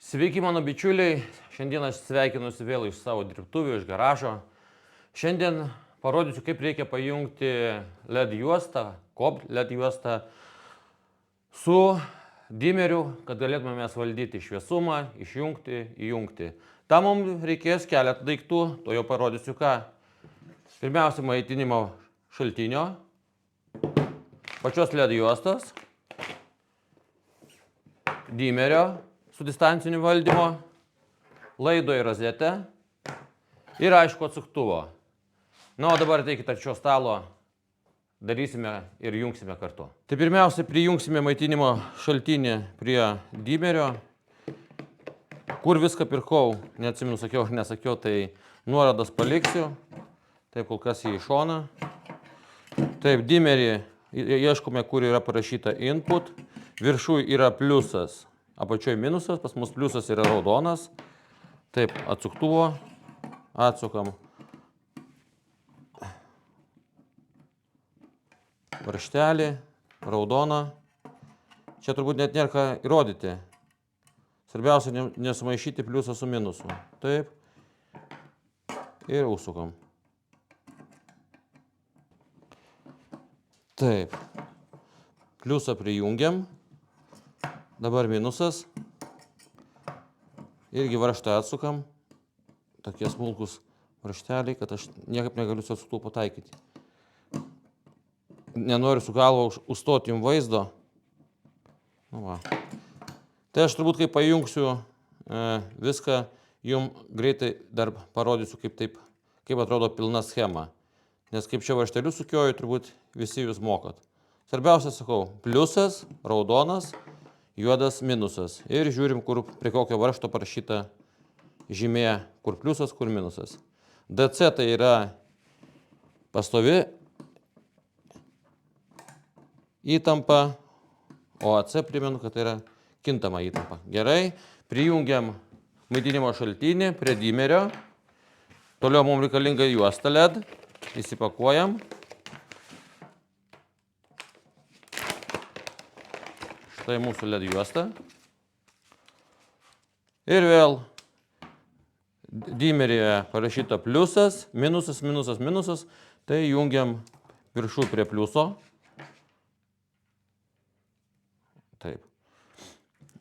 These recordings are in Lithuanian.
Sveiki mano bičiuliai, šiandien aš sveikinuosi vėl iš savo dirbtuvių, iš garažo. Šiandien parodysiu, kaip reikia pajungti LED juostą, COB LED juostą su dimeriu, kad galėtume mes valdyti šviesumą, išjungti, įjungti. Tam mums reikės keletą daiktų, to jau parodysiu ką. Pirmiausia, maitinimo šaltinio, pačios LED juostos, dimerio su distanciniu valdymo, laido į rozetę ir aišku atsuktuvo. Na, o dabar ateikite arčiau stalo, darysime ir jungsime kartu. Tai pirmiausia, prijungsime maitinimo šaltinį prie dimerio. Kur viską pirkau, neatsimenu, sakiau ar nesakiau, tai nuorodas paliksiu. Taip, kol kas jį į šoną. Taip, dimerį ieškome, kur yra parašyta input. Viršui yra pliusas, apačioj minusas, pas mus pliusas yra raudonas. Taip, atsuktuvo, atsukam. Varžtelį, raudoną. Čia turbūt net nėra ką įrodyti. Svarbiausia nesumaišyti pliusą su minusu. Taip. Ir užsukam. Taip. Pliusą prijungiam. Dabar minusas. Irgi varžtą atsukam. Tokie smulkus varžteliai, kad aš niekaip negaliu su atsuktuvu pataikyti. Nenoriu su galva užstoti jums vaizdo. Nu va. Tai aš turbūt, kai pajungsiu viską, jums greitai dar parodysiu, kaip atrodo pilna schema. Nes kaip čia varžteliu sukioju, turbūt visi jūs mokat. Svarbiausia, sakau, pliusas, raudonas, juodas, minusas. Ir žiūrim, kur prie kokio varžto parašyta žymė, kur pliusas, kur minusas. DC tai yra pastovi įtampa, o AC primenu, kad tai yra kintama įtampa. Gerai, prijungiam maitinimo šaltinį prie dimerio. Toliau mums reikalinga juosta LED. Įsipakuojam. Štai mūsų LED juosta. Ir vėl dimeryje parašyta pliusas, minusas, minusas, minusas. Tai jungiam viršų prie pliuso. Taip.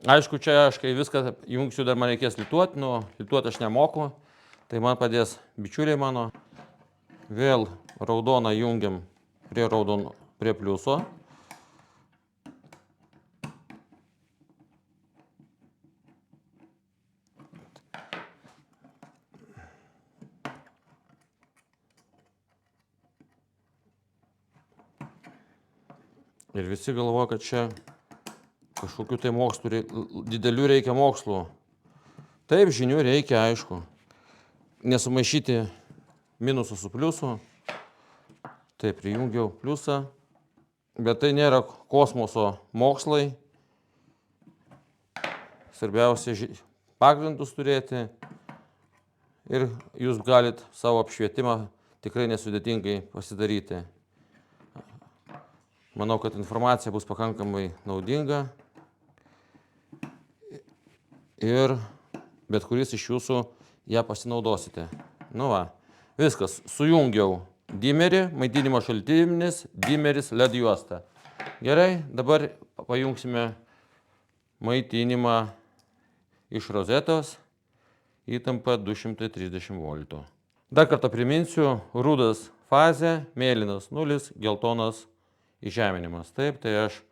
Aišku, čia aš kai viską jungsiu, dar man reikės lituoti, lituoti aš nemoku, tai man padės bičiuliai mano. Vėl raudoną jungiam prie pliuso. Ir visi galvoja, kad čia kažkokių tai mokslų, didelių reikia mokslų. Taip, žinių reikia, aišku. Nesumaišyti minusų su pliusu. Taip, prijungiau pliusą. Bet tai nėra kosmoso mokslai. Svarbiausia pagrindus turėti. Ir jūs galit savo apšvietimą tikrai nesudėtingai pasidaryti. Manau, kad informacija bus pakankamai naudinga. Ir bet kuris iš jūsų ją pasinaudosite. Nu va, viskas. Sujungiau dimerį, maitinimo šaltinis, dimeris, LED juosta. Gerai, dabar pajungsime maitinimą iš rozetos, įtampa 230 voltų. Dar kartą priminsiu, rudas fazė, mėlynas 0, geltonas įžeminimas. Taip, tai aš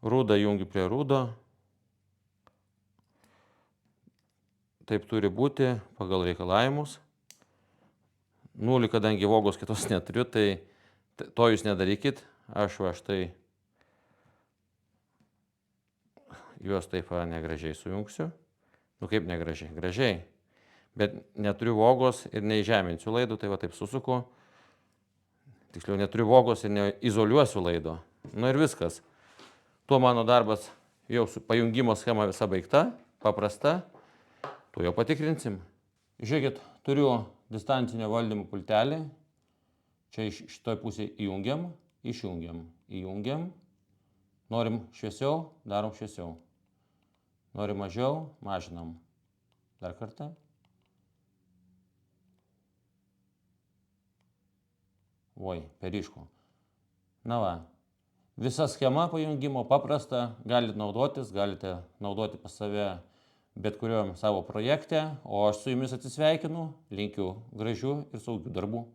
rudą jungiu prie rudo. Taip turi būti pagal reikalavimus. 0, kadangi vogos kitos neturiu, tai to jūs nedarykit. Aš va štai juos taip negražiai sujungsiu. Nu kaip negražiai? Gražiai. Bet neturiu vogos ir neįžeminsiu laidų, tai va taip susuku. Tiksliau, neturiu vogos ir neizoliuosiu laido. Nu ir viskas. Tuo mano darbas jau su pajungimo schema visa baigta, paprasta. Tuo jau patikrinsim. Žiūrėkit, turiu distancinio valdymo pultelį. Čia šitoj pusėje įjungiam, išjungiam, įjungiam. Norim šviesiau, darom šviesiau. Norim mažiau, mažinam. Dar kartą. Oi, per ryšku. Na va. Visa schema pajungimo paprasta, galite naudoti pas save bet kuriuom savo projekte, o aš su jumis atsisveikinu, linkiu gražių ir saugių darbų.